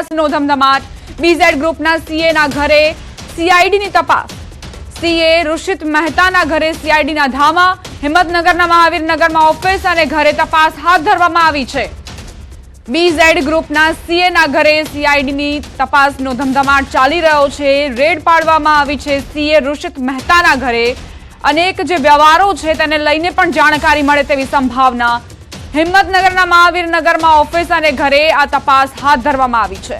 તપાસનો ધમધમાટ. બીઝેડ ગ્રુપના સીએના ઘરે સીઆઈડીની તપાસ. સીએ ઋષિત મહેતાના ઘરે સીઆઈડીના ધામા. હિંમતનગરના મહાવીરનગરમાં ઓફિસ અને ઘરે તપાસ હાથ ધરવામાં આવી છે. બીઝેડ ગ્રુપના સીએના ઘરે સીઆઈડીની તપાસનો ધમધમાટ ચાલી રહ્યો છે. રેડ પાડવામાં આવી છે સીએ ઋષિત મહેતાના ઘરે. અનેક જે વ્યવહારો છે તેને લઈને પણ જાણકારી મળે તેવી સંભાવના. હિંમતનગરના મહાવીરનગરમાં ઓફિસ અને ઘરે આ તપાસ હાથ ધરવામાં આવી છે.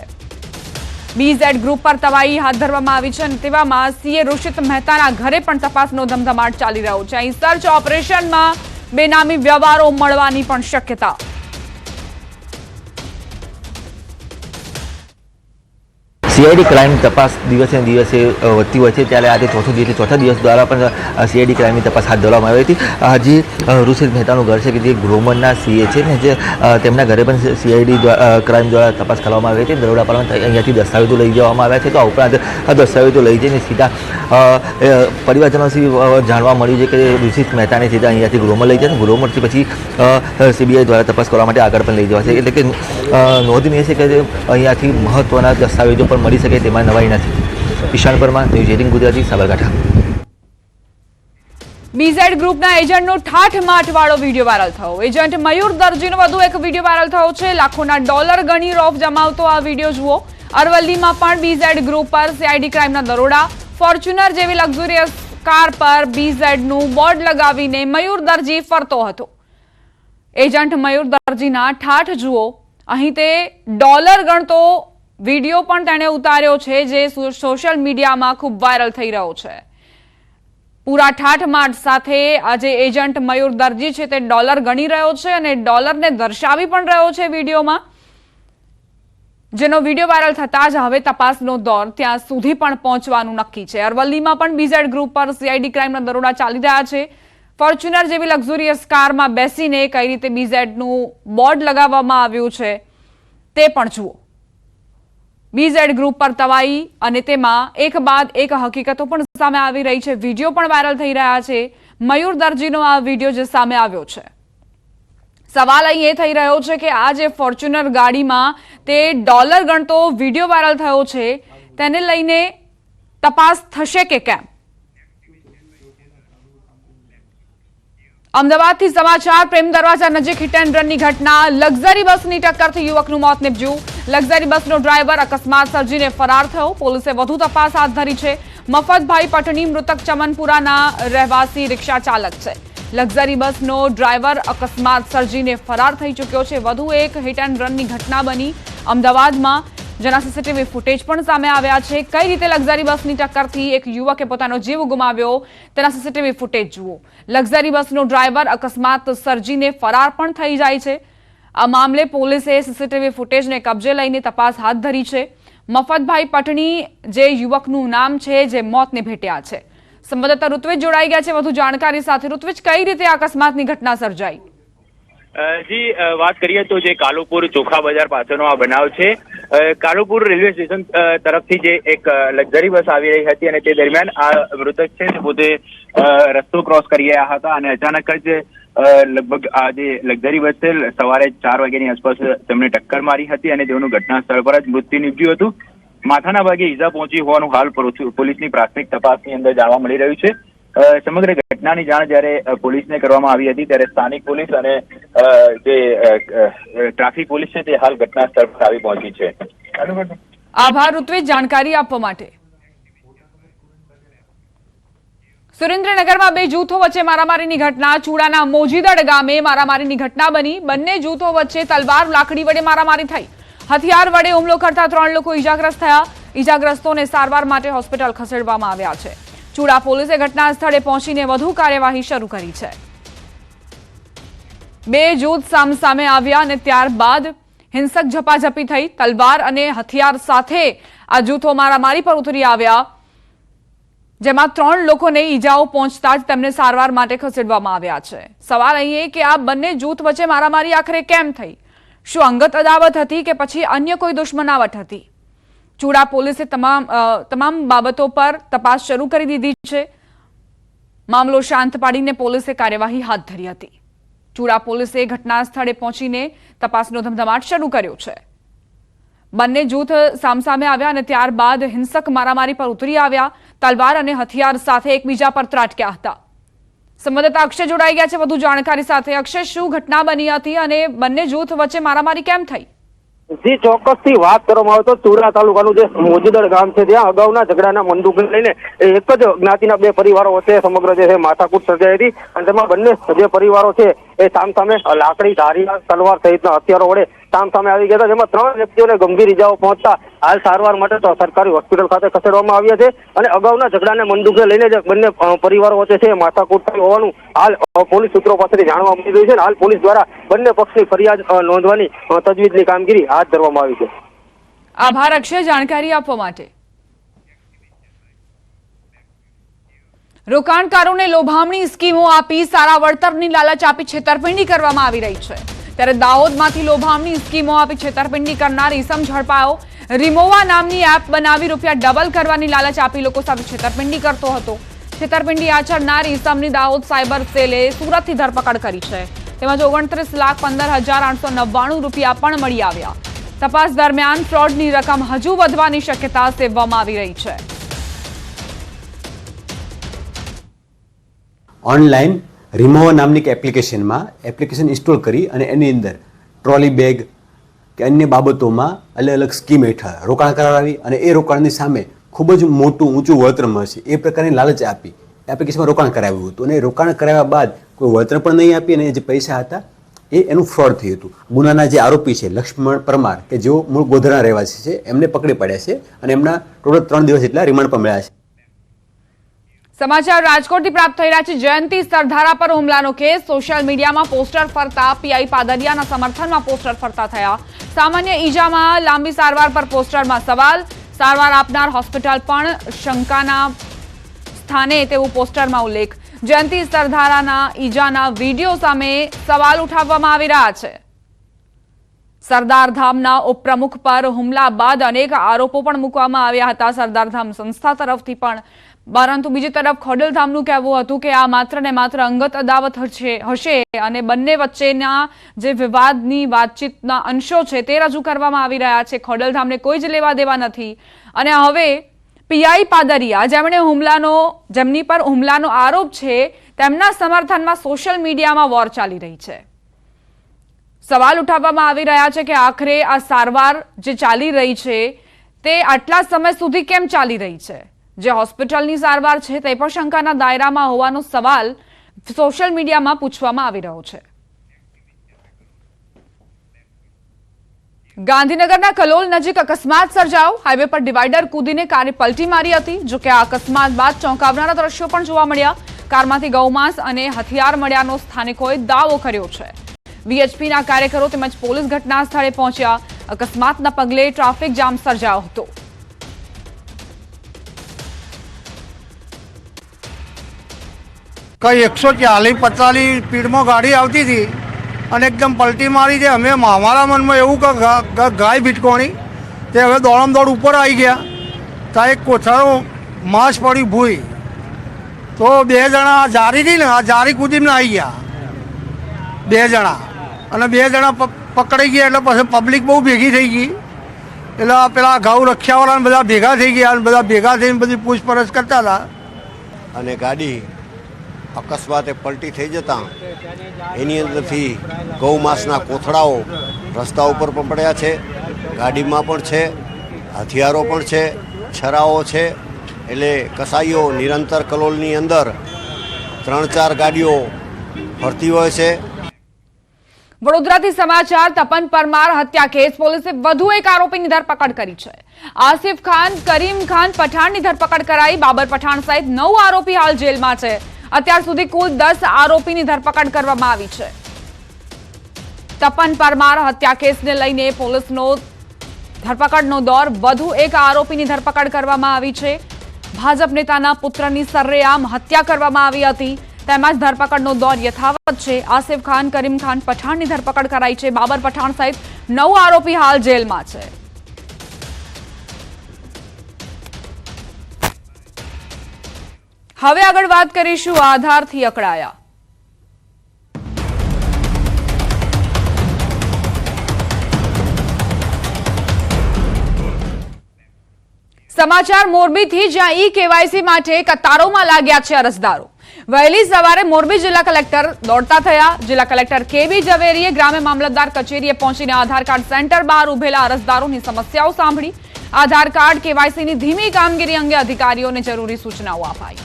બીઝેડ ગ્રુપ પર તવાઈ હાથ ધરવામાં આવી છે અને તેવામાં સીએ ઋષિત મહેતાના ઘરે પણ તપાસનો ધમધમાટ ચાલી રહ્યો છે. અહીં સર્ચ ઓપરેશનમાં બેનામી વ્યવહારો મળવાની પણ શક્યતા. સીઆઈડી ક્રાઇમ તપાસ દિવસે દિવસે વધતી હોય છે ત્યારે આજે ચોથા દિવસ દ્વારા પણ સીઆઈડી ક્રાઇમની તપાસ હાથ ધરવામાં આવી હતી. હજી ઋષિત મહેતાનું ઘર છે કે જે ગૃહમંડળના સીએ છે ને જે તેમના ઘરે પણ સીઆઈડી ક્રાઇમ દ્વારા તપાસ કરવામાં આવી હતી. દરોડા પાડવામાં અહીંયાથી દસ્તાવેજો લઈ જવામાં આવ્યા છે. તો આ ઉપરાંત આ દસ્તાવેજો લઈ જઈને સીધા પરિવારજનોથી જાણવા મળ્યું છે કે ઋષિત મહેતાને સીધા અહીંયાથી ગૃહમાં લઈ જાય. ગૃહમાંથી પછી સીબીઆઈ દ્વારા તપાસ કરવા માટે આગળ પણ લઈ જવાશે. એટલે કે નોંધનીય છે કે અહીંયાથી મહત્વના દસ્તાવેજો પણ મળી શકે તેમાં નવાઈ નથી. ઈશાન પરમાર, ન્યૂઝ 18 ગુજરાતી, સાબરકાંઠા. બીઝેડ ગ્રુપના એજન્ટનો ઠાઠમાઠ વાળો વિડીયો વાયરલ થયો. એજન્ટ મયુર દરજીનો વધુ એક વિડીયો વાયરલ થયો છે. લાખોના ડોલર ગણી રોફ જમાવતો આ વિડીયો જુઓ. અરવલ્લીમાં પણ બીઝેડ ગ્રુપ પર સીઆઈડી ક્રાઇમના દરોડા. ફોર્ચ્યુનર જેવી લક્ઝુરિયસ કાર પર બીઝેડનું બોર્ડ લગાવીને મયુર દરજી ફરતો હતો. એજન્ટ મયુર દરજીના ઠાઠ જુઓ. અહીં તે ડોલર ગણતો વિડીયો પણ તેણે ઉતાર્યો છે જે સોશિયલ મીડિયામાં ખૂબ વાયરલ થઈ રહ્યો છે. પૂરા ઠાઠમાઠ સાથે આજે એજન્ટ મયુર દરજી છે તે ડોલર ગણી રહ્યો છે અને ડોલરને દર્શાવી પણ રહ્યો છે વિડીયોમાં, જેનો વિડીયો વાયરલ થતા જ હવે તપાસનો દોર ત્યાં સુધી પણ પહોંચવાનું નક્કી છે. અરવલ્લીમાં પણ બીઝેડ ગ્રુપ પર સીઆઈડી ક્રાઇમના દરોડા ચાલી રહ્યા છે. ફોર્ચ્યુનર જેવી લક્ઝુરિયસ કારમાં બેસીને કઈ રીતે બીઝેડનું બોર્ડ લગાવવામાં આવ્યું છે તે પણ જુઓ. બીઝેડ ગ્રુપ પર તવાઈ અને તેમાં એક બાદ એક હકીકતો પણ સામે આવી રહી છે. વિડીયો પણ વાયરલ થઈ રહ્યા છે. મયુર દરજીનો આ વિડીયો જે સામે આવ્યો છે. સવાલ અહીં એ થઈ રહ્યો છે કે આ જે ફોર્ચ્યુનર ગાડીમાં તે ડોલર ગણતો વિડીયો વાયરલ થયો છે તેને લઈને તપાસ થશે કે કેમ? અમદાવાદથી સમાચાર. પ્રેમ દરવાજા નજીક હિટ એન્ડ રનની ઘટના. લક્ઝરી બસની ટક્કરથી યુવકનું મોત નીપજ્યું. લક્ઝરી બસનો ડ્રાઈવર અકસ્માત સર્જીને ફરાર થયો. પોલીસે વધુ તપાસ હાથ ધરી છે. મફતભાઈ પટણી મૃતક ચમનપુરાના રહેવાસી રિક્ષા ચાલક છે. લક્ઝરી બસનો ડ્રાઈવર અકસ્માત સર્જીને ફરાર થઈ ચૂક્યો છે. વધુ એક હિટ એન્ડ રનની ઘટના બની અમદાવાદમાં, જેના સીસીટીવી ફૂટેજ પણ સામે આવ્યા છે. કઈ રીતે લક્ઝરી બસની ટક્કરથી એક યુવકે પોતાનો જીવ ગુમાવ્યો તેના સીસીટીવી ફૂટેજ જુઓ. લક્ઝરી બસનો ડ્રાઈવર અકસ્માત સર્જીને ફરાર પણ થઈ જાય છે. આ મામલે પોલીસે સીસીટીવી ફૂટેજને કબજે લઈને તપાસ હાથ ધરી છે. મફતભાઈ પટણી જે યુવકનું નામ છે જે મોતને ભેટ્યા છે. સંવાદદાતા ઋત્વિજ જોડાઈ ગયા છે વધુ જાણકારી સાથે. ઋત્વિજ, કઈ રીતે અકસ્માતની ઘટના સર્જાઈ? જી, વાત કરીએ તો જે કાલુપુર ચોખા બજાર પાસેનો આ બનાવ છે. કાલુપુર રેલવે સ્ટેશન તરફથી જે એક લક્ઝરી બસ આવી રહી હતી અને તે દરમિયાન આ મૃતક છે તે પોતે રસ્તો ક્રોસ કરી રહ્યા હતા અને અચાનક જ લગભગ આ જે લક્ઝરી બસ છે સવારે 4 વાગ્યાની આસપાસ તેમને ટક્કર મારી હતી અને તેઓનું ઘટના સ્થળ પર જ મૃત્યુ નીપજ્યું હતું. માથાના ભાગે ઈજા પહોંચી હોવાનું હાલ પોલીસની પ્રાથમિક તપાસની અંદર જાણવા મળી રહ્યું છે. સમગ્ર ઘટનાની જાણ જ્યારે પોલીસને કરવામાં આવી હતી ત્યારે સ્થાનિક પોલીસ અને જે ટ્રાફિક પોલીસ છે તે હાલ ઘટના સ્થળ પર આવી પહોંચી છે. આભાર ઋત્વિજ જાણકારી આપવા માટે. સુરેન્દ્રનગરમાં બે જૂથો વચ્ચે મારામારીની ઘટના. ચૂડાના મોજીદડ ગામે મારામારીની ઘટના બની. બંને જૂથો વચ્ચે તલવાર લાકડી વડે મારામારી થઈ. હથિયાર વડે હુમલો કરતા 3 લોકો ઈજાગ્રસ્ત થયા. ઈજાગ્રસ્તોને સારવાર માટે હોસ્પિટલ ખસેડવામાં આવ્યા છે. ચૂડા પોલીસે ઘટના સ્થળે પહોંચીને વધુ કાર્યવાહી શરૂ કરી છે. બે જૂથ સામસામે આવ્યા અને ત્યારબાદ હિંસક ઝપાઝપી થઈ. તલવાર અને હથિયાર સાથે આ જૂથો મારામારી પર ઉતરી આવ્યા, જેમાં 3 લોકોને ઈજાઓ પહોંચતા જ તેમને સારવાર માટે ખસેડવામાં આવ્યા છે. સવાલ અહીં એ કે આ બંને જૂથ વચ્ચે મારામારી આખરે કેમ થઈ? શું અંગત અદાવત હતી કે પછી અન્ય કોઈ દુશ્મનાવટ હતી? ચૂડા પોલીસે તમામ બાબતો પર તપાસ શરૂ કરી દીધી છે. મામલો શાંત પાડીને પોલીસે કાર્યવાહી હાથ ધરી હતી. ચૂડા પોલીસે ઘટના સ્થળે પહોંચીને તપાસનો ધમધમાટ શરૂ કર્યો છે. બંને જૂથ સામસામે આવ્યા અને ત્યારબાદ હિંસક મારામારી પર ઉતરી આવ્યા. તલવાર અને હથિયાર સાથે એકબીજા પર ત્રાટક્યા હતા. સંવાદદાતા અક્ષય જોડાઈ ગયા છે વધુ જાણકારી સાથે. અક્ષય, શું ઘટના બની હતી અને બંને જૂથ વચ્ચે મારામારી કેમ થઈ? જી, ચોક્કસથી વાત કરવામાં આવે તો ચુરા તાલુકાનું જે મોજીદડ ગામ છે ત્યાં અગાઉના ઝઘડાના મંદુકને લઈને એક જ જ્ઞાતિના બે પરિવારો વચ્ચે સમગ્ર જે છે માથાકૂટ સર્જાઈ હતી અને તેમાં બંને જે પરિવારો છે એ સામસામે લાકડી, ધારિયા, તલવાર સહિતના હથિયારો વડે સામસામે આવી ગયા હતા, જેમાં 3 વ્યક્તિઓને ગંભીર ઇજાઓ પહોંચતા હાલ સારવાર માટે તો સરકારી હોસ્પિટલ ખાતે ખસેડવામાં આવ્યા છે. અને અગાઉના ઝઘડાને મંદુકને લઈને જે બંને પરિવારો વચ્ચે છે માથાકૂટ થઈ હોવાનું હાલ પોલીસ સૂત્રો પાસેથી જાણવા મળી રહ્યું છે. હાલ પોલીસ દ્વારા બંને પક્ષની ફરિયાદ નોંધવાની તજવીજની કામગીરી હાથ ધરવામાં આવી છે. આભાર અક્ષય જાણકારી આપવા માટે. રોકાણકારોને લોભામણી સ્કીમો આપી સારા વળતરની લાલચ આપી છેતરપિંડી કરવામાં આવી રહી છે. ત્યારે દાહોદમાંથી લોભામણી સ્કીમો આપી છેતરપિંડી કરનાર ઈસમ ઝડપાયો. રિમોવા નામની એપ બનાવી રૂપિયા ડબલ કરવાની લાલચ આપી લોકો સાથે છેતરપિંડી કરતો હતો. છેતરપિંડી આચરનાર ઈસમની દાહોદ સાયબર સેલે સુરતથી ધરપકડ કરી છે. તેમજ 29,15,899 રૂપિયા પણ મળી આવ્યા. તપાસ દરમિયાન ફ્રોડની રકમ હજુ વધવાની શક્યતા સેવવામાં આવી રહી છે. ઓનલાઈન રિમોવા નામની એપ્લિકેશન ઇન્સ્ટોલ કરી અને એની અંદર ટ્રોલી બેગ કે અન્ય બાબતોમાં અલગ અલગ સ્કીમ હેઠળ રોકાણ કરાવી અને એ રોકાણની સામે ખૂબ જ મોટું ઊંચું વળતર મળશે એ પ્રકારની લાલચ આપી એપ્લિકેશનમાં રોકાણ કરાવ્યું હતું. અને રોકાણ કરાવ્યા બાદ કોઈ વળતર પણ નહીં આપી અને જે પૈસા હતા એનું ફ્રોડ થયું હતું. ગુનાના જે આરોપી છે લક્ષ્મણ પરમાર કે જેઓ મૂળ ગોધરા રહેવાસી છે એમને પકડી પાડ્યા છે અને એમના ટોટલ 3 દિવસ જેટલા રિમાન્ડ પણ મળ્યા છે. સમાચાર રાજકોટથી પ્રાપ્ત થઈ રહ્યા છે. જયંતિ સરધારા પર હુમલાનો કેસ. સોશિયલ મીડિયામાં પોસ્ટર ફરતા પીઆઈ પાદરિયાના સમર્થનમાં પોસ્ટર ફરતા થયા. સામાન્ય ઈજામાં લાંબી સારવાર પર પોસ્ટરમાં સવાલ. સારવાર આપનાર હોસ્પિટલ પણ શંકાના સ્થાને તેવું પોસ્ટરમાં ઉલ્લેખ. જયંતિ સરધારાના ઈજાના વિડીયો સામે સવાલ ઉઠાવવામાં આવી રહ્યા છે. સરદારધામના ઉપપ્રમુખ પર હુમલા બાદ અનેક આરોપો પણ મૂકવામાં આવ્યા હતા સરદારધામ સંસ્થા તરફથી પણ. પરંતુ બીજી તરફ ખોડલધામનું કહેવું હતું કે આ માત્ર ને માત્ર અંગત અદાવત હશે અને બંને વચ્ચેના જે વિવાદની વાતચીતના અંશો છે તે રજૂ કરવામાં આવી રહ્યા છે. ખોડલધામને કોઈ જ લેવા દેવા નથી. અને હવે પીઆઈ પાદરિયા જેમની પર હુમલાનો આરોપ છે તેમના સમર્થનમાં સોશિયલ મીડિયામાં વોર ચાલી રહી છે. સવાલ ઉઠાવવામાં આવી રહ્યા છે કે આખરે આ સારવાર જે ચાલી રહી છે તે આટલા સમય સુધી કેમ ચાલી રહી છે. જે હોસ્પિટલની સારવાર છે તે પણ શંકાના દાયરામાં હોવાનો સવાલ સોશિયલ મીડિયામાં પૂછવામાં આવી રહ્યો છે. ગાંધીનગરના કલોલ નજીક અકસ્માત સર્જાયો. હાઈવે પર ડિવાઈડર કૂદીને કારે પલટી મારી હતી. જોકે આ અકસ્માત બાદ ચોંકાવનારા દ્રશ્યો પણ જોવા મળ્યા. કારમાંથી ગૌમાંસ અને હથિયાર મળ્યાનો સ્થાનિકોએ દાવો કર્યો છે. વીએચપીના કાર્યકરો તેમજ પોલીસ ઘટના સ્થળે પહોંચ્યા. અકસ્માતના પગલે ટ્રાફિક જામ સર્જાયો હતો. કઈ 140-45 સ્પીડમાં ગાડી આવતી હતી અને એકદમ પલટી મારી છે. અમે અમારા મનમાં એવું કે ગાય ભીટકોણી તે હવે દોડમ દોડ ઉપર આવી ગયા. ત્યાં એક કોથળો માંસ પડી ભૂઈ તો 2 જણા જારી હતી ને આ જારી કૂદીને આવી ગયા 2 જણા અને 2 જણા પકડાઈ ગયા. એટલે પછી પબ્લિક બહુ ભેગી થઈ ગઈ. એટલે પેલા ઘઉં રક્ષાવાળાને બધા ભેગા થઈ ગયા અને બધા ભેગા થઈને બધી પૂછપરછ કરતા હતા. અને ગાડી અકસ્માતે પલટી થઈ જતાં એની અંદરથી ગૌ માંસના કોથળાઓ રસ્તા ઉપર પણ પડ્યા છે, ગાડીમાં પણ છે, હથિયારો પણ છે, છરાઓ છે. એટલે કસાઈઓ નિરંતર કલોલની અંદર 3-4 ગાડીઓ ફરતી હોય છે. વડોદરાથી સમાચાર. તપન પરમાર હત્યા કેસ. પોલીસે વધુ એક આરોપીની ધરપકડ કરી છે. આસિફ ખાન, કરીમ ખાન પઠાણની ધરપકડ કરાઈ. બાબર પઠાણ સહિત 9 આરોપી હાલ જેલમાં છે. અત્યાર સુધી કુલ 10 આરોપીની ધરપકડ કરવામાં આવી છે. તપન પરમાર હત્યા કેસને લઈને પોલીસનો ધરપકડનો દોર. વધુ એક આરોપીની ધરપકડ કરવામાં આવી છે. ભાજપ નેતાના પુત્રની સરેઆમ હત્યા કરવામાં આવી હતી. તેમજ ધરપકડનો દોર યથાવત છે. આસિફ ખાન, કરીમ ખાન પઠાણની ધરપકડ કરાઈ છે. બાબર પઠાણ સહિત 9 આરોપી હાલ જેલમાં છે. હવે આગળ વાત કરીશું આધારથી અકળાયા. સમાચાર મોરબીથી, જ્યાં ઈ કેવાયસી માટે કતારોમાં લાગ્યા છે અરજદારો. વહેલી સવારે મોરબી જિલ્લા કલેક્ટર દોડતા થયા. જિલ્લા કલેક્ટર કેબી ઝવેરીએ ગ્રામ્ય મામલતદાર કચેરીએ પહોંચીને આધાર કાર્ડ સેન્ટર બહાર ઉભેલા અરજદારોની સમસ્યાઓ સાંભળી. આધાર કાર્ડ કેવાયસીની ધીમી કામગીરી અંગે અધિકારીઓને જરૂરી સૂચનાઓ અપાઈ.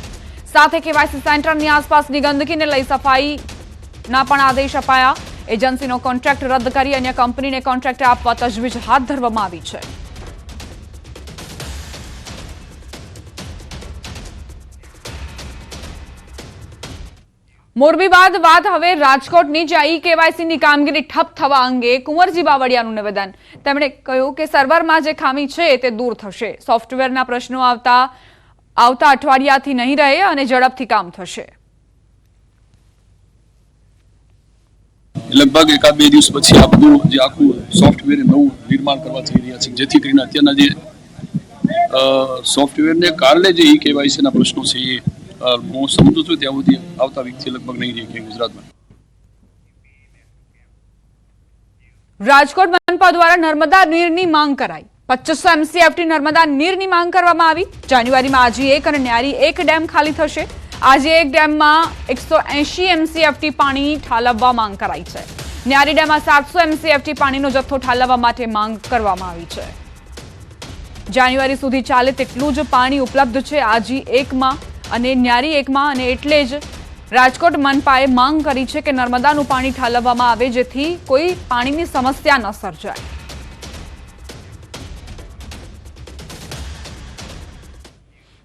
સાથે કેવાયસી સેન્ટરની આસપાસની ગંદકીને લઈ સફાઈના પણ આદેશ અપાયા. એજન્સીનો કોન્ટ્રાક્ટ રદ કરી અન્ય કંપનીને કોન્ટ્રાક્ટ આપવા તજવીજ હાથ ધરવામાં આવી છે. મોરબી બાદ વાત હવે રાજકોટની, જ્યાં ઈ કેવાયસીની કામગીરી ઠપ થવા અંગે કુંવરજી બાવળિયાનું નિવેદન. તેમણે કહ્યું કે સર્વરમાં જે ખામી છે તે દૂર થશે. સોફ્ટવેરના પ્રશ્નો આવતા અઠવાડિયાથી નહીં રહે અને ઝડપથી કામ થશે. લગભગ એકાદ બે દિવસ પછી આપણું જે આખું સોફ્ટવેર નવું નિર્માણ કરવા જઈ રહ્યા છે, જેથી કરીને અત્યારના જે સોફ્ટવેરને કારણે જે ઈ કેવાયસીના પ્રશ્નો છે એ હું સમજુ છું ત્યાં સુધી આવતા વીકથી લગભગ નહીં રહી ગુજરાતમાં. રાજકોટ મનપા દ્વારા નર્મદા નીરની માંગ કરાઈ. 2500 MCFT નર્મદા નીરની માંગ કરવામાં આવી. જાન્યુઆરીમાં આજી 1 અને ન્યારી 1 ડેમ ખાલી થશે. આજે 1 ડેમમાં 180 MCFT પાણી ઠાલવવા માંગ કરાઈ છે. ન્યારી ડેમમાં 700 MCFT પાણીનો જથ્થો ઠાલવવા માટે માંગ કરવામાં આવી છે. જાન્યુઆરી સુધી ચાલે તેટલું જ પાણી ઉપલબ્ધ છે આજી 1માં અને ન્યારી 1માં, અને એટલે જ રાજકોટ મનપાએ માંગ કરી છે કે નર્મદાનું પાણી ઠાલવવામાં આવે, જેથી કોઈ પાણીની સમસ્યા ન સર્જાય.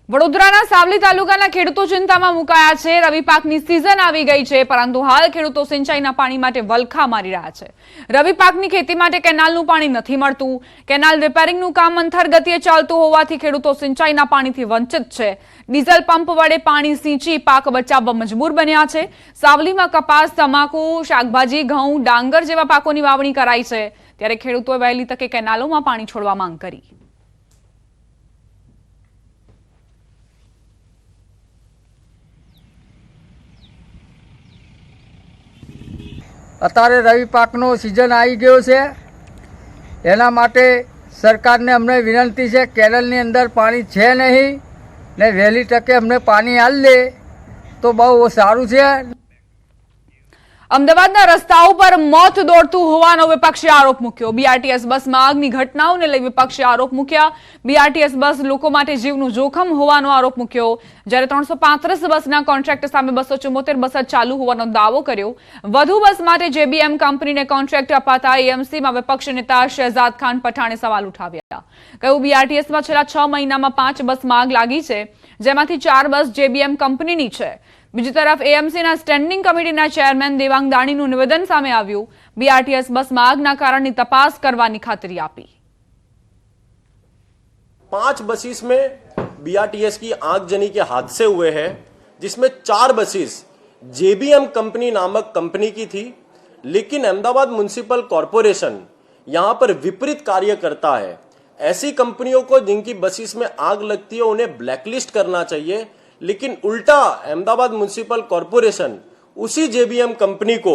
વડોદરાના સાવલી તાલુકાના ખેડૂતો ચિંતામાં મુકાયા છે. રવિ પાકની સિઝન આવી ગઈ છે, પરંતુ હાલ ખેડૂતો સિંચાઈના પાણી માટે વલખા મારી રહ્યા છે. રવિ પાકની ખેતી માટે કેનાલનું પાણી નથી મળતું. કેનાલ રિપેરિંગનું કામ મંથર ગતિએ ચાલતું હોવાથી ખેડૂતો સિંચાઈના પાણીથી વંચિત છે. ડીઝલ પંપ વડે પાણી સિંચી પાક બચાવવા મજબૂર બન્યા છે. સાવલીમાં કપાસ, તમાકુ, શાકભાજી, ઘઉં, ડાંગર જેવા પાકોની વાવણી કરાઈ છે. ત્યારે ખેડૂતોએ વહેલી તકે કેનાલોમાં પાણી છોડવા માંગ કરી. અત્યારે રવિ પાકનો સિઝન આવી ગયો છે, એના માટે સરકારને અમને વિનંતી છે, કેનલની અંદર પાણી છે નહીં ને વહેલી તકે અમને પાણી આપી દે તો બહુ સારું છે. અમદાવાદના રસ્તાઓ પર મોત દોડતું હોવાનો વિપક્ષે આરોપ મૂક્યો. બીઆરટીએસ બસમાં આગની ઘટનાઓને લઈ વિપક્ષે આરોપ મૂક્યા. બીઆરટીએસ બસ લોકો માટે જીવનું જોખમ હોવાનો આરોપ મૂક્યો. જ્યારે 335 બસના કોન્ટ્રાક્ટ સામે 274 બસ ચાલુ હોવાનો દાવો કર્યો. વધુ બસ માટે જેબીએમ કંપનીને કોન્ટ્રાક્ટ અપાતા એએમસીમાં વિપક્ષ નેતા શહેજાદ ખાન પઠાણે સવાલ ઉઠાવ્યા. કહ્યું, બીઆરટીએસમાં છેલ્લા 6 મહિનામાં 5 બસમાં આગ લાગી છે, જેમાંથી 4 બસ જેબીએમ કંપનીની છે. બીજી તરફ એએમસીના સ્ટેન્ડિંગ કમિટીના ચેરમેન દેવાંગ દાણીનું નિવેદન સામે આવ્યું. बीआरटीएस बस में આગના કારણની તપાસ કરવાની ખાતરી આપી. 5 बसेस में बीआरटीएस की आगजनी के हादसे हुए हैं, जिसमें 4 बसेस जेबीएम कंपनी नामक कंपनी की थी, लेकिन अहमदाबाद म्युनिसिपल कॉरपोरेशन यहां पर विपरीत कार्य करता है. ऐसी कंपनियों को जिनकी बसेस में आग लगती है उन्हें ब्लैकलिस्ट करना चाहिए, लेकिन उल्टा अहमदाबाद म्युनिसिपल कॉरपोरेशन उसी जेबीएम कंपनी को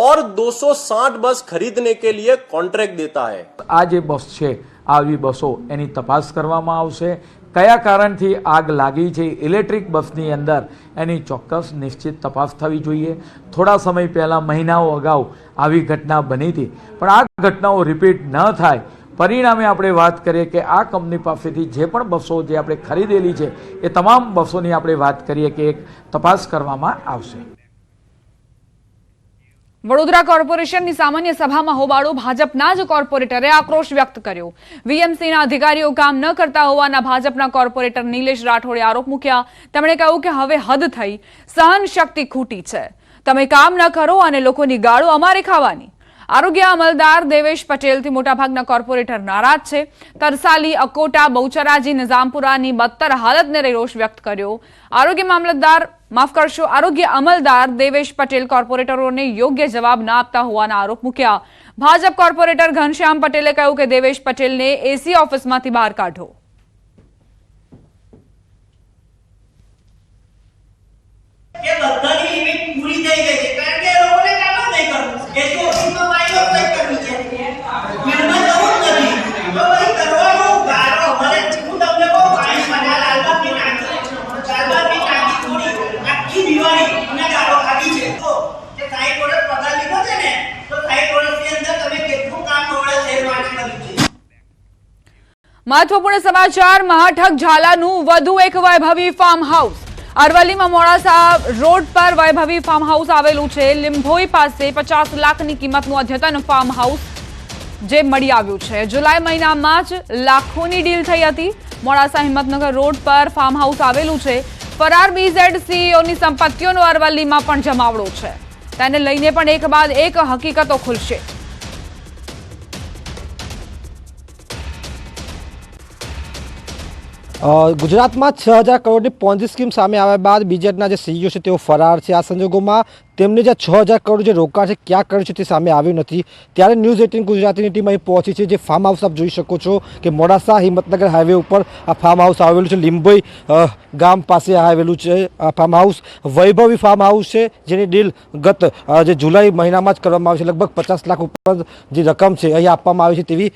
और 260 बस खरीदने के लिए कॉन्ट्रैक्ट देता है. આ જે બસ છે આવી બસો એની તપાસ કરવામાં આવશે. કયા કારણથી આગ લાગી છે ઇલેક્ટ્રિક બસની અંદર એની ચોક્કસ નિશ્ચિત તપાસ થવી જોઈએ. થોડા સમય પહેલાં મહિનાઓ અગાઉ આવી ઘટના બની હતી, પણ આ ઘટનાઓ રિપીટ ન થાય પરિણામે આપણે વાત કરીએ કે આ કંપની પાસેથી જે પણ બસો જે આપણે ખરીદેલી છે એ તમામ બસોની આપણે વાત કરીએ કે એક તપાસ કરવામાં આવશે. વડોદરા કોર્પોરેશનની સામાન્ય સભામાં હોબાળો ભાજપના જ કોર્પોરેટરે આક્રોશ વ્યક્ત કર્યો. વીએમસીના અધિકારીઓ કામ ન કરતા હોવાના ભાજપના કોર્પોરેટર નિલેશ રાઠોડે આરોપ મૂક્યા. તેમણે કહ્યું કે હવે હદ થઈ, સહન શક્તિ ખૂટી છે. તમે કામ ન કરો અને લોકોની ગાળો અમારે ખાવાની. આરોગ્ય અમલદાર દેવેશ પટેલથી મોટાભાગના કોર્પોરેટર નારાજ છે. તરસાલી, અકોટા, બહુચરાજી, નિઝામપુરાની બદતર હાલતને લઈ રોષ વ્યક્ત કર્યો. આરોગ્ય અમલદાર દેવેશ પટેલ કોર્પોરેટરોને યોગ્ય જવાબ ના આપતા હોવાના આરોપ મૂક્યા. ભાજપ કોર્પોરેટર ઘનશ્યામ પટેલે કહ્યું કે દેવેશ પટેલને એસી ઓફિસમાંથી બહાર કાઢો. મહત્વપૂર્ણ સમાચાર મહાઠગ ઝાલાનું વધુ એક વૈભવી ફાર્મ હાઉસ અરવલ્લીમાં મોડાસા રોડ પર વૈભવી ફાર્મ હાઉસ આવેલું છે. લીંભોઈ પાસે 50 લાખની કિંમતનું અદ્યતન ફાર્મ હાઉસ જે મળી આવ્યું છે. જુલાઈ મહિનામાં જ લાખોની ડીલ થઈ હતી. મોડાસા હિંમતનગર રોડ પર ફાર્મ હાઉસ આવેલું છે. ફરાર BZ CEOની સંપત્તિઓનો અરવલ્લીમાં પણ જમાવડો છે. તેને લઈને પણ એક બાદ એક હકીકતો ખુલશે. ગુજરાતમાં 6000 કરોડની પોન્જી સ્કીમ સામે આવ્યા બાદ બીજેડના જે CEO છે તેઓ ફરાર છે. આ સંજોગોમાં તેમને જે 6000 કરોડ જે રોકાણ છે ક્યાં કર્યું છે તે સામે આવ્યું નથી. ત્યારે ન્યૂઝ 18 ગુજરાતીની ટીમ અહીં પહોંચી છે. જે ફાર્મ હાઉસ આપ જોઈ શકો છો કે મોડાસા હિંમતનગર હાઈવે ઉપર આ ફાર્મ હાઉસ આવેલું છે. લીંબોઈ ગામ પાસે આવેલું છે આ ફાર્મ હાઉસ. વૈભવી ફાર્મ હાઉસ છે જેની ડીલ ગત જે જુલાઈ મહિનામાં જ કરવામાં આવી છે. લગભગ 50 લાખ ઉપર જે રકમ છે અહીં આપવામાં આવી છે તેવી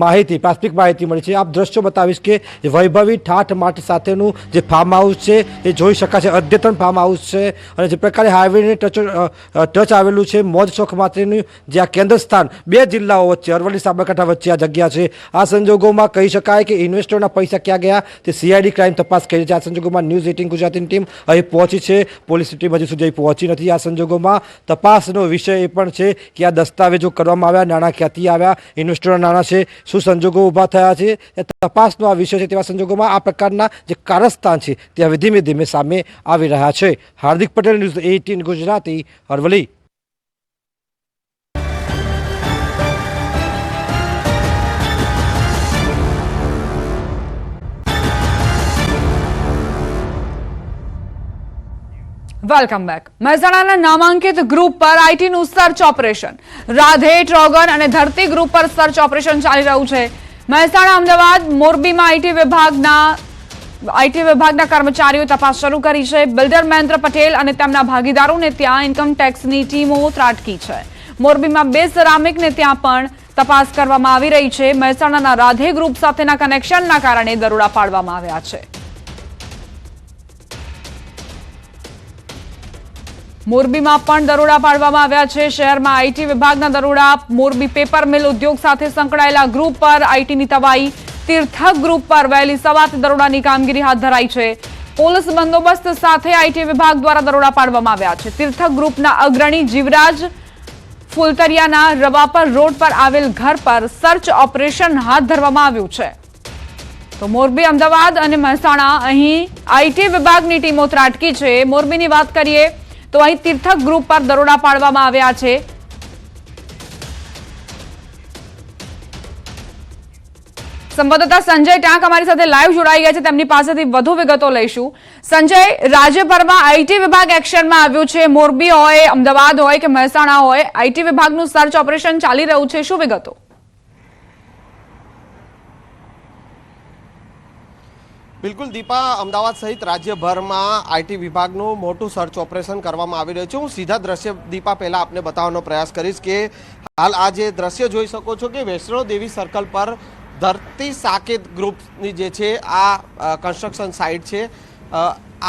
માહિતી પ્રાથમિક માહિતી મળી છે. આપ દ્રશ્યો બતાવીશ કે વૈભવી ઠાઠ માટી સાથેનું જે ફાર્મ હાઉસ છે એ જોઈ શકાય છે. અદ્યતન ફાર્મ હાઉસ છે અને જે પ્રકારે હાઈવેને ટચ આવેલું છે. મોજ શોખ માટેનું જે આ કેન્દ્ર સ્થાન બે જિલ્લાઓ વચ્ચે અરવલ્લી સાબરકાંઠા વચ્ચે આ જગ્યા છે. આ સંજોગોમાં કહી શકાય કે ઇન્વેસ્ટરોના પૈસા ક્યાં ગયા તે CID ક્રાઇમ તપાસ કરી છે. આ સંજોગોમાં ન્યૂઝ 18 ગુજરાતીની ટીમ અહીં પહોંચી છે. પોલીસની ટીમ હજુ સુધી પહોંચી નથી. આ સંજોગોમાં તપાસનો વિષય એ પણ છે કે આ દસ્તાવેજો કરવામાં આવ્યા, નાણાં ક્યાંથી આવ્યા, ઇન્વેસ્ટરોના નાણાં છે, શું સંજોગો ઊભા થયા છે, એ તપાસનો આ વિષય છે. તેવા સંજોગોમાં આ પ્રકારના જે કારસ્તાન છે તે હવે ધીમે ધીમે સામે આવી રહ્યા છે. Hardik Patel, news 18 Gujarati, Aravalli. Welcome back. મહેસાણાના નામાંકિત ગ્રુપ પર આઈટીનું સર્ચ ઓપરેશન. રાધે, ટ્રોગન અને ધરતી ગ્રુપ પર સર્ચ ઓપરેશન ચાલી રહ્યું છે. મહેસાણા, અમદાવાદ, મોરબીમાં આઈટી વિભાગના કર્મચારીઓ તપાસ શરૂ કરી છે. બિલ્ડર મહેન્દ્ર પટેલ અને તેમના ભાગીદારોને ત્યાં ઇન્કમ ટેક્સની ટીમો ત્રાટકી છે. મોરબીમાં 2 સેરામિકને ત્યાં પણ તપાસ કરવામાં આવી રહી છે. મહેસાણાના રાધે ગ્રુપ સાથેના કનેક્શનના કારણે દરોડા પાડવામાં આવ્યા છે. મોરબીમાં પણ દરોડા પાડવામાં આવ્યા છે. શહેરમાં આઈટી વિભાગના દરોડા. મોરબી પેપર મિલ ઉદ્યોગ સાથે સંકળાયેલા ગ્રુપ પર આઈટીની તવાઈ. તીર્થક ગ્રુપ પર વહેલી સવારથી દરોડાની કામગીરી હાથ ધરાઈ છે. પોલીસ બંદોબસ્ત સાથે આઈટી વિભાગ દ્વારા દરોડા પાડવામાં આવ્યા છે. તીર્થક ગ્રુપના અગ્રણી જીવરાજ ફુલતરિયાના રવાપર રોડ પર આવેલ ઘર પર સર્ચ ઓપરેશન હાથ ધરવામાં આવ્યું છે. તો મોરબી, અમદાવાદ અને મહેસાણા અહીં આઈટી વિભાગની ટીમો ત્રાટકી છે. મોરબીની વાત કરીએ તો અહીં તીર્થક ગ્રુપ પર દરોડા પાડવામાં આવ્યા છે. સંવાદદાતા સંજય ટાંક અમારી સાથે લાઈવ જોડાઈ ગયા છે. તેમની પાસેથી વધુ વિગતો લઈશું. સંજય, રાજ્યભરમાં આઈટી વિભાગ એક્શનમાં આવ્યું છે. મોરબી હોય, અમદાવાદ હોય કે મહેસાણા હોય, આઈટી વિભાગનું સર્ચ ઓપરેશન ચાલી રહ્યું છે. શું વિગતો? બિલકુલ દીપા, અમદાવાદ સહિત રાજ્યભરમાં આઈટી વિભાગનું મોટું સર્ચ ઓપરેશન કરવામાં આવી રહ્યું છે. હું સીધા દ્રશ્ય દીપા પહેલા આપને બતાવવાનો પ્રયાસ કરીશ કે હાલ આ જે દ્રશ્ય જોઈ શકો છો કે વૈષ્ણો દેવી સર્કલ પર ધરતી સાકેત ગ્રુપની જે છે આ કન્સ્ટ્રક્શન સાઇટ છે.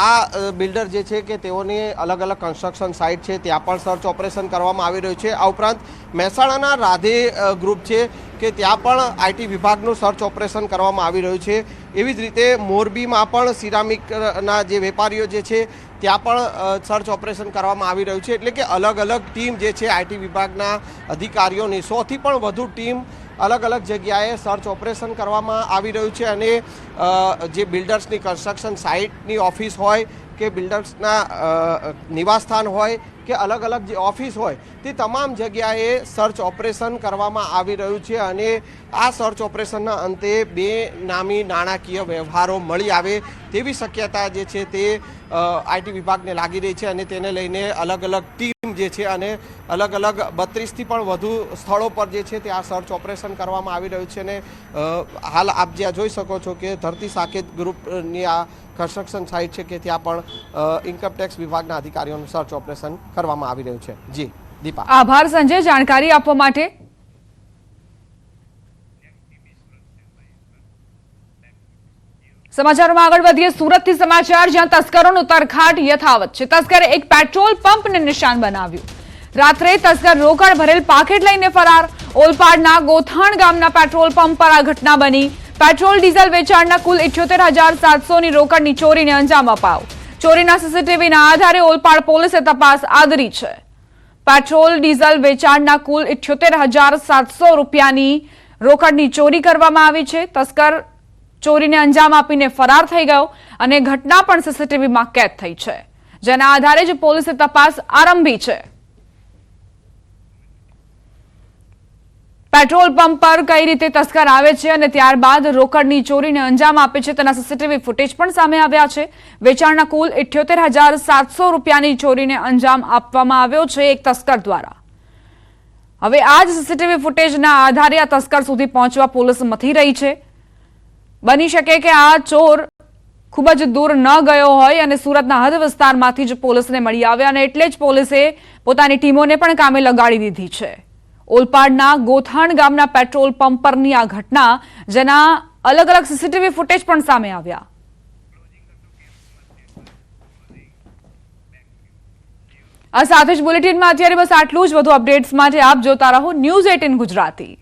આ બિલ્ડર જે છે કે તેઓની અલગ અલગ કન્સ્ટ્રક્શન સાઇટ છે ત્યાં પણ સર્ચ ઓપરેશન કરવામાં આવી રહ્યું છે. આ ઉપરાંત મહેસાણાના રાધે ગ્રુપ છે કે ત્યાં પણ આઈટી વિભાગનું સર્ચ ઓપરેશન કરવામાં આવી રહ્યું છે. એવી જ રીતે મોરબીમાં પણ સિરામિકના જે વેપારીઓ જે છે ત્યાં પણ સર્ચ ઓપરેશન કરવામાં આવી રહ્યું છે. એટલે કે અલગ અલગ ટીમ જે છે આઈટી વિભાગના અધિકારીઓની 100થી પણ વધુ ટીમ અલગ અલગ જગ્યાએ સર્ચ ઓપરેશન કરવામાં આવી રહ્યું છે. અને જે બિલ્ડર્સની કન્સ્ટ્રક્શન સાઇટની ઓફિસ હોય કે બિલ્ડર્સના નિવાસસ્થાન હોય કે અલગ અલગ જે ઓફિસ હોય તે તમામ જગ્યાએ સર્ચ ઓપરેશન કરવામાં આવી રહ્યું છે. અને આ સર્ચ ઓપરેશનના અંતે 2 નામી નાણાકીય વ્યવહારો મળી આવે તેવી શક્યતા જે છે તે આઈટી વિભાગને લાગી રહી છે. અને તેને લઈને અલગ અલગ ટીમ જે છે અને અલગ અલગ 32થી પણ વધુ સ્થળો પર જે છે તે આ સર્ચ ઓપરેશન કરવામાં આવી રહ્યું છે. અને હાલ આપ જ્યાં જોઈ શકો છો કે ધરતી સાકેત ગ્રુપની આ કન્સ્ટ્રક્શન સાઇટ છે કે ત્યાં પણ ઇન્કમટેક્સ વિભાગના અધિકારીઓનું સર્ચ ઓપરેશન કરવામાં આવી રહ્યું છે. જી દીપા. આભાર સંજય જાણકારી આપવા માટે. સમાચારોમાં આગળ વધીએ. સુરતથી સમાચાર, જ્યાં તસ્કરોનો તરખાટ યથાવત છે. તસ્કરે એક પેટ્રોલ પંપને નિશાન બનાવ્યું. રાત્રે તસ્કર રોકડ ભરેલ પાકીટ લઈને ફરાર. ઓલપાડના ગોથાણ ગામના પેટ્રોલ પંપ પર આ ઘટના બની. પેટ્રોલ ડીઝલ વેચાણના કુલ 78,700ની રોકડની ચોરીને અંજામ અપાયો. ચોરીના સીસીટીવીના આધારે ઓલપાડ પોલીસે તપાસ આદરી છે. પેટ્રોલ ડીઝલ વેચાણના કુલ 78,700 રૂપિયાની રોકડની ચોરી કરવામાં આવી છે. તસ્કર ચોરીને અંજામ આપીને ફરાર થઈ ગયો અને ઘટના પણ સીસીટીવીમાં કેદ થઈ છે, જેના આધારે જ પોલીસે તપાસ આરંભી છે. પેટ્રોલ પંપ પર કઈ રીતે તસ્કર આવે છે અને ત્યારબાદ રોકડની ચોરીને અંજામ આપે છે તેના સીસીટીવી ફૂટેજ પણ સામે આવ્યા છે. વેચાણના કુલ 78,700 રૂપિયાની ચોરીને અંજામ આપવામાં આવ્યો છે એક તસ્કર દ્વારા. હવે આ જ સીસીટીવી ફૂટેજના આધારે આ તસ્કર સુધી પહોંચવા પોલીસ મથી રહી છે. બની શકે કે આ ચોર ખૂબ જ દૂર ન ગયો હોય અને સુરતના હદ વિસ્તારમાંથી જ પોલીસને મળી આવ્યા અને એટલે જ પોલીસે પોતાની ટીમોને પણ કામે લગાડી દીધી છે. ઓલપાડના ગોથાણ ગામના પેટ્રોલ પંપ પરની આ ઘટના, જેના અલગ અલગ સીસીટીવી ફૂટેજ પણ સામે આવ્યા. આ સાથે જ બુલેટિનમાં અત્યારે બસ આટલું જ. વધુ અપડેટ્સ માટે આપ જોતા રહો News 18 ગુજરાતી.